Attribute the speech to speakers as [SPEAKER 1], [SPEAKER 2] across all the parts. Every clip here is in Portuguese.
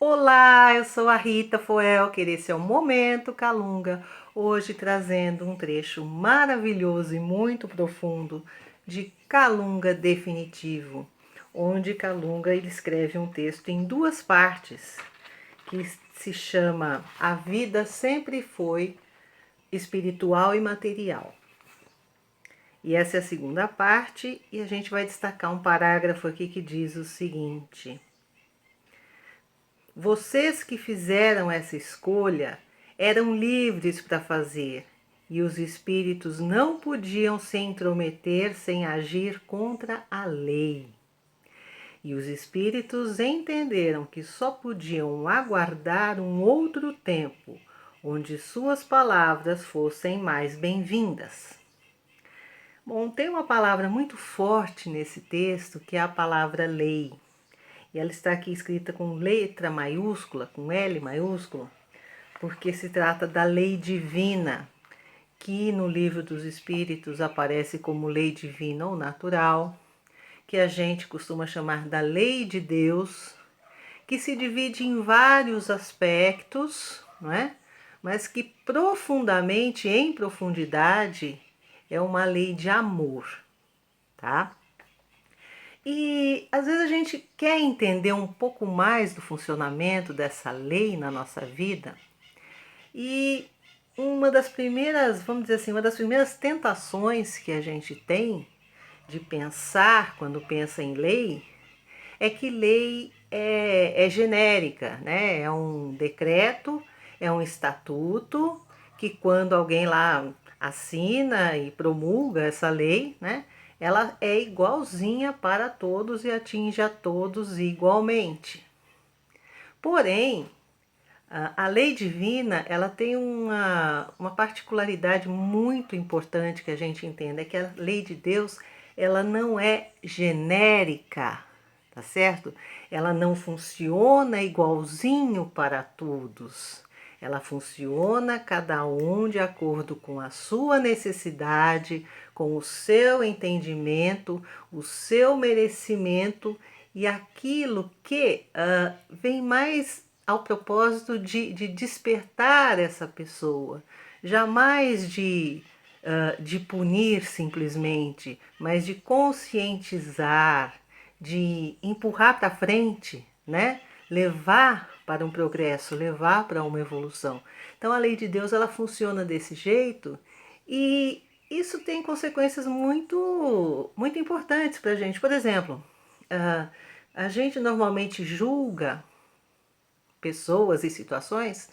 [SPEAKER 1] Olá, eu sou a Rita Foelker, esse é o Momento Calunga, hoje trazendo um trecho maravilhoso e muito profundo de Calunga Definitivo, onde Calunga ele escreve um texto em duas partes, que se chama A Vida Sempre Foi Espiritual e Material. E essa é a segunda parte, e a gente vai destacar um parágrafo aqui que diz o seguinte: vocês que fizeram essa escolha eram livres para fazer, e os espíritos não podiam se intrometer sem agir contra a lei. E os espíritos entenderam que só podiam aguardar um outro tempo, onde suas palavras fossem mais bem-vindas. Bom, tem uma palavra muito forte nesse texto, que é a palavra lei. E ela está aqui escrita com letra maiúscula, com L maiúsculo, porque se trata da lei divina, que no Livro dos Espíritos aparece como lei divina ou natural, que a gente costuma chamar da lei de Deus, que se divide em vários aspectos, não é? Mas que profundamente, em profundidade, é uma lei de amor, tá? E às vezes a gente quer entender um pouco mais do funcionamento dessa lei na nossa vida. E uma das primeiras, vamos dizer assim, uma das primeiras tentações que a gente tem de pensar quando pensa em lei é que lei é genérica, né? É um decreto, é um estatuto que quando alguém lá assina e promulga essa lei, né? Ela é igualzinha para todos e atinge a todos igualmente. Porém, a lei divina ela tem uma particularidade muito importante que a gente entenda, é que a lei de Deus ela não é genérica, tá certo? Ela não funciona igualzinho para todos. Ela funciona cada um de acordo com a sua necessidade, com o seu entendimento, o seu merecimento e aquilo que vem mais ao propósito de despertar essa pessoa, jamais de punir simplesmente, mas de conscientizar, de empurrar para frente, né? Levar para um progresso, levar para uma evolução. Então a lei de Deus ela funciona desse jeito e isso tem consequências muito importantes para a gente. Por exemplo, a gente normalmente julga pessoas e situações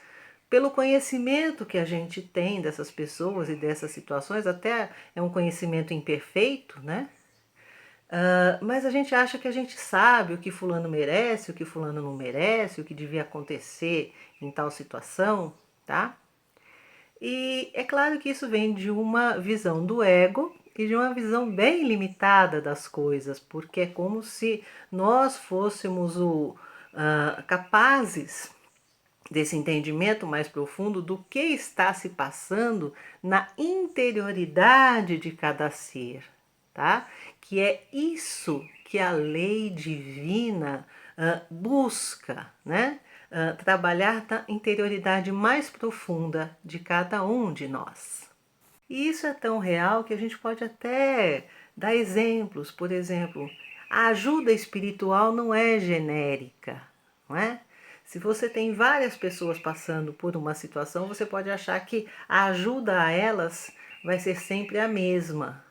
[SPEAKER 1] pelo conhecimento que a gente tem dessas pessoas e dessas situações, até é um conhecimento imperfeito, né? Mas a gente acha que a gente sabe o que fulano merece, o que fulano não merece, o que devia acontecer em tal situação, tá? E é claro que isso vem de uma visão do ego e de uma visão bem limitada das coisas, porque é como se nós fôssemos capazes desse entendimento mais profundo do que está se passando na interioridade de cada ser, tá? Que é isso que a lei divina busca, né? Trabalhar na interioridade mais profunda de cada um de nós. E isso é tão real que a gente pode até dar exemplos. Por exemplo, a ajuda espiritual não é genérica, não é? Se você tem várias pessoas passando por uma situação, você pode achar que a ajuda a elas vai ser sempre a mesma.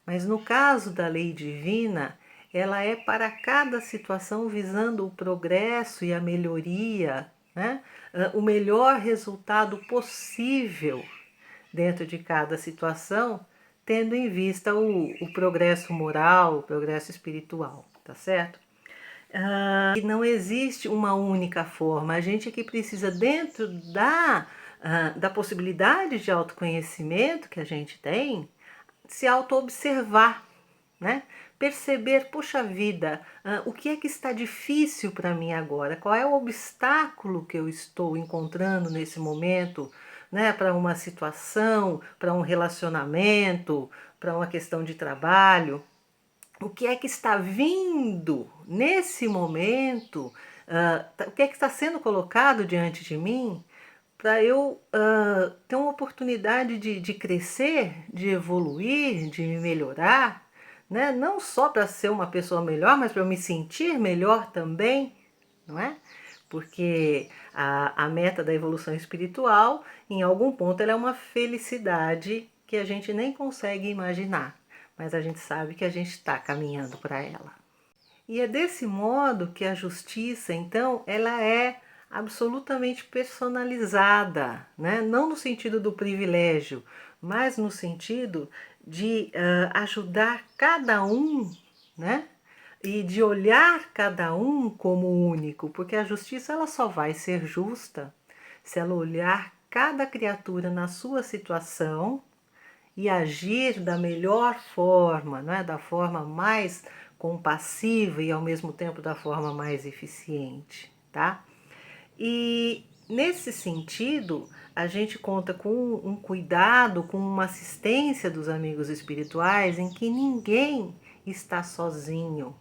[SPEAKER 1] Mas no caso da lei divina, ela é para cada situação visando o progresso e a melhoria, né? O melhor resultado possível dentro de cada situação, tendo em vista o progresso moral, o progresso espiritual, tá certo? E não existe uma única forma. A gente aqui precisa, dentro da possibilidade de autoconhecimento que a gente tem, se auto-observar, né? Perceber, poxa vida, o que é que está difícil para mim agora? Qual é o obstáculo que eu estou encontrando nesse momento, né? Para uma situação, para um relacionamento, para uma questão de trabalho? O que é que está vindo nesse momento O que é que está sendo colocado diante de mim para eu ter uma oportunidade de crescer, de evoluir, de me melhorar, né? Não só para ser uma pessoa melhor, mas para eu me sentir melhor também, não é? Porque a meta da evolução espiritual, em algum ponto, ela é uma felicidade que a gente nem consegue imaginar, mas a gente sabe que a gente está caminhando para ela. E é desse modo que a justiça, então, ela é absolutamente personalizada, né? Não no sentido do privilégio, mas no sentido de ajudar cada um, né? E de olhar cada um como único, porque a justiça ela só vai ser justa se ela olhar cada criatura na sua situação e agir da melhor forma, não é? Da forma mais compassiva e ao mesmo tempo da forma mais eficiente, tá? E nesse sentido, a gente conta com um cuidado, com uma assistência dos amigos espirituais em que ninguém está sozinho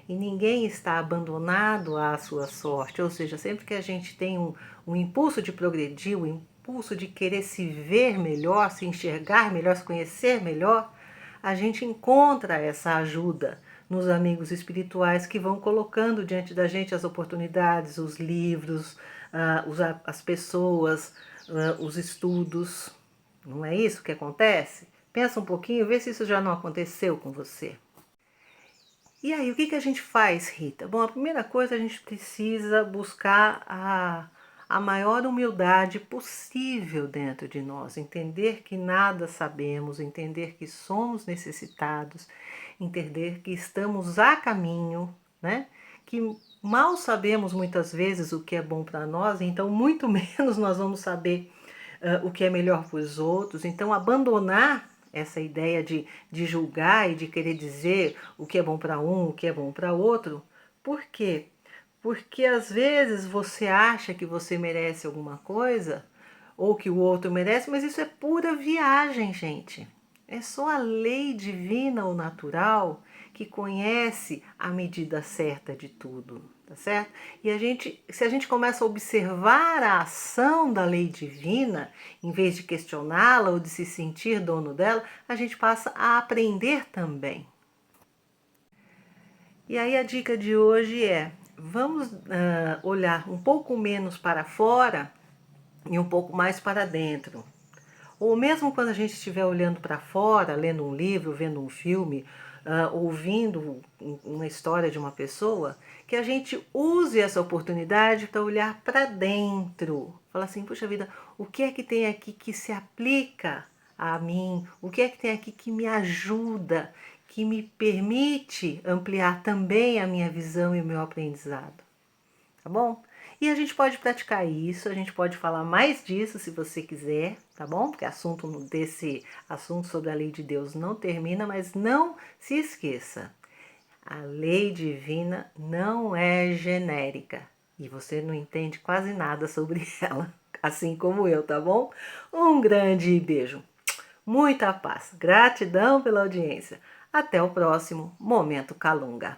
[SPEAKER 1] e ninguém está abandonado à sua sorte. Ou seja, sempre que a gente tem um impulso de progredir, um impulso de querer se ver melhor, se enxergar melhor, se conhecer melhor, a gente encontra essa ajuda nos amigos espirituais que vão colocando diante da gente as oportunidades, os livros, as pessoas, os estudos. Não é isso que acontece? Pensa um pouquinho, vê se isso já não aconteceu com você. E aí, o que a gente faz, Rita? Bom, a primeira coisa, a gente precisa buscar a maior humildade possível dentro de nós, entender que nada sabemos, entender que somos necessitados, entender que estamos a caminho, né? Que mal sabemos muitas vezes o que é bom para nós, então muito menos nós vamos saber o que é melhor para os outros. Então, abandonar essa ideia de julgar e de querer dizer o que é bom para um, o que é bom para outro. Por quê? Porque às vezes você acha que você merece alguma coisa ou que o outro merece, mas isso é pura viagem, gente. É só a lei divina ou natural que conhece a medida certa de tudo, tá certo? E se a gente começa a observar a ação da lei divina, em vez de questioná-la ou de se sentir dono dela, a gente passa a aprender também. E aí a dica de hoje é: vamos olhar um pouco menos para fora e um pouco mais para dentro. Ou mesmo quando a gente estiver olhando para fora, lendo um livro, vendo um filme, ouvindo uma história de uma pessoa, que a gente use essa oportunidade para olhar para dentro. Falar assim, puxa vida, o que é que tem aqui que se aplica a mim? O que é que tem aqui que me ajuda, que me permite ampliar também a minha visão e o meu aprendizado? Tá bom? E a gente pode praticar isso, a gente pode falar mais disso se você quiser, tá bom? Porque desse assunto sobre a lei de Deus não termina, mas não se esqueça, a lei divina não é genérica e você não entende quase nada sobre ela, assim como eu, tá bom? Um grande beijo, muita paz, gratidão pela audiência. Até o próximo Momento Calunga.